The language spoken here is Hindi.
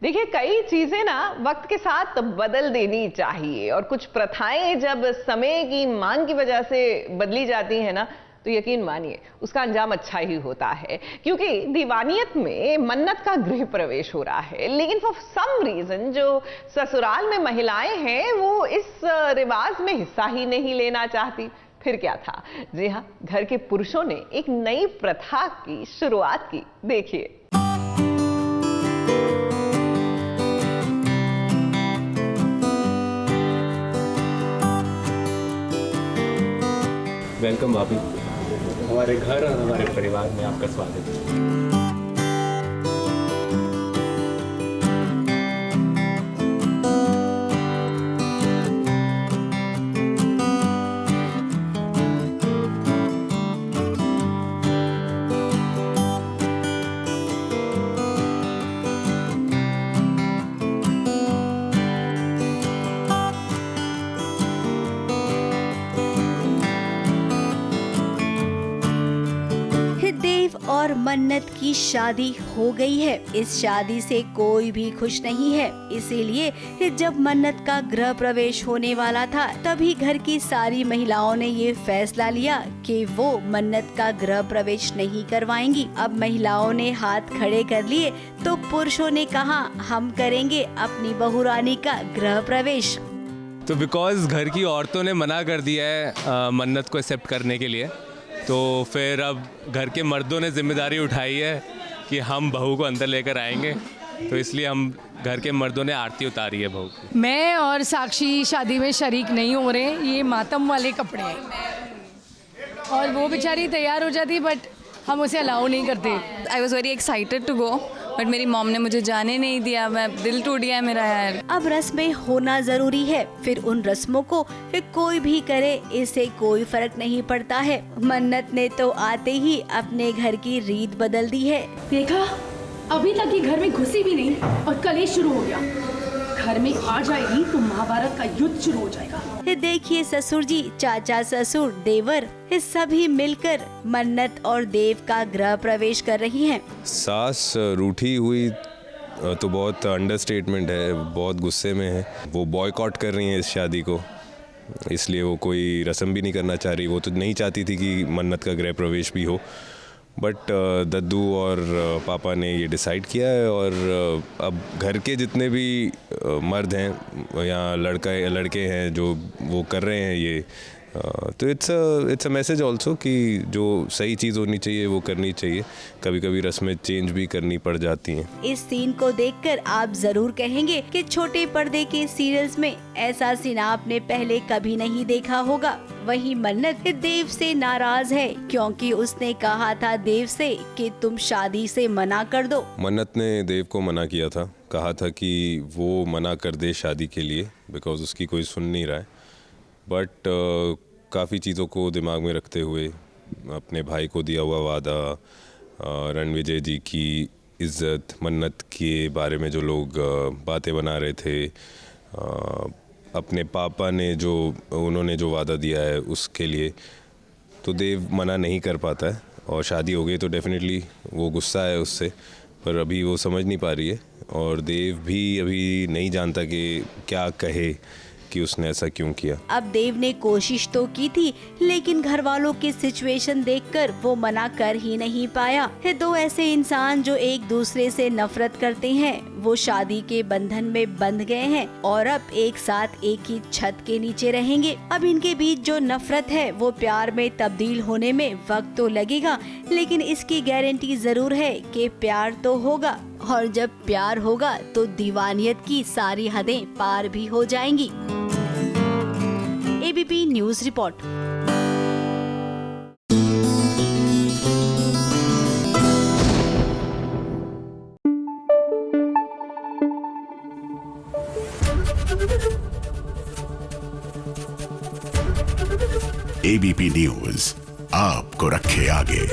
देखिए, कई चीजें ना वक्त के साथ बदल देनी चाहिए और कुछ प्रथाएं जब समय की मांग की वजह से बदली जाती हैं ना, तो यकीन मानिए उसका अंजाम अच्छा ही होता है। क्योंकि दीवानियत में मन्नत का गृह प्रवेश हो रहा है, लेकिन फॉर सम रीजन जो ससुराल में महिलाएं हैं वो इस रिवाज में हिस्सा ही नहीं लेना चाहती। फिर क्या था? जी हाँ, घर के पुरुषों ने एक नई प्रथा की शुरुआत की। देखिए। वेलकम भाभी, हमारे घर और हमारे परिवार में आपका स्वागत है। देव और मन्नत की शादी हो गई है। इस शादी से कोई भी खुश नहीं है, इसीलिए जब मन्नत का गृह प्रवेश होने वाला था तभी घर की सारी महिलाओं ने ये फैसला लिया कि वो मन्नत का गृह प्रवेश नहीं करवाएंगी। अब महिलाओं ने हाथ खड़े कर लिए तो पुरुषों ने कहा, हम करेंगे अपनी बहू रानी का गृह प्रवेश। तो बिकॉज घर की औरतों ने मना कर दिया है मन्नत को एक्सेप्ट करने के लिए, तो फिर अब घर के मर्दों ने जिम्मेदारी उठाई है कि हम बहू को अंदर लेकर आएंगे। तो इसलिए हम घर के मर्दों ने आरती उतारी है बहू की। मैं और साक्षी शादी में शरीक नहीं हो रहे। ये मातम वाले कपड़े हैं और वो बेचारी तैयार हो जाती, बट हम उसे अलाउ नहीं करते। I was very excited to go, but मेरी मॉम ने मुझे जाने नहीं दिया। मैं दिल टूट गया मेरा यार। अब रस्में होना जरूरी है, फिर उन रस्मों को कोई भी करे इससे कोई फर्क नहीं पड़ता है। मन्नत ने तो आते ही अपने घर की रीत बदल दी है। देखा, अभी तक ये घर में घुसी भी नहीं और कलेश शुरू हो गया। घर में आ जाएगी तो महाभारत का युद्ध शुरू हो जाएगा। देखिए, ससुर जी, चाचा ससुर, देवर, सभी मिलकर मन्नत और देव का गृह प्रवेश कर रही हैं। सास रूठी हुई तो बहुत अंडरस्टेटमेंट है, बहुत गुस्से में है। वो बॉयकॉट कर रही हैं इस शादी को, इसलिए वो कोई रस्म भी नहीं करना चाह रही। वो तो नहीं चाहती थी कि मन्नत का गृह प्रवेश भी हो, बट दद्दू और पापा ने ये डिसाइड किया है। और अब घर के जितने भी मर्द हैं या लड़के हैं जो वो कर रहे हैं ये, तो इट्स अ मैसेज ऑल्सो कि जो सही चीज़ होनी चाहिए वो करनी चाहिए। कभी कभी रस्में चेंज भी करनी पड़ जाती हैं। इस सीन को देखकर आप जरूर कहेंगे कि छोटे पर्दे के सीरियल्स में ऐसा सीन आपने पहले कभी नहीं देखा होगा। वहीं मन्नत देव से नाराज है क्योंकि उसने कहा था देव से कि तुम शादी से मना कर दो। मन्नत ने देव को मना किया था, कहा था कि वो मना कर दे शादी के लिए, बिकॉज उसकी कोई सुन नहीं रहा है। बट काफ़ी चीज़ों को दिमाग में रखते हुए, अपने भाई को दिया हुआ वादा, रणविजय जी की इज़्ज़त, मन्नत के बारे में जो लोग बातें बना रहे थे, अपने पापा ने जो उन्होंने जो वादा दिया है उसके लिए, तो देव मना नहीं कर पाता है। और शादी हो गई तो डेफिनेटली वो गुस्सा है उससे, पर अभी वो समझ नहीं पा रही है। और देव भी अभी नहीं जानता कि क्या कहे कि उसने ऐसा क्यों किया। अब देव ने कोशिश तो की थी, लेकिन घर वालों की सिचुएशन देखकर वो मना कर ही नहीं पाया। दो ऐसे इंसान जो एक दूसरे से नफरत करते हैं, वो शादी के बंधन में बंध गए हैं और अब एक साथ एक ही छत के नीचे रहेंगे। अब इनके बीच जो नफरत है वो प्यार में तब्दील होने में वक्त तो लगेगा, लेकिन इसकी गारंटी जरूर है कि प्यार तो होगा। और जब प्यार होगा तो दीवानियत की सारी हदें पार भी हो जाएंगी। ABP news report. ABP news आपको रखे आगे।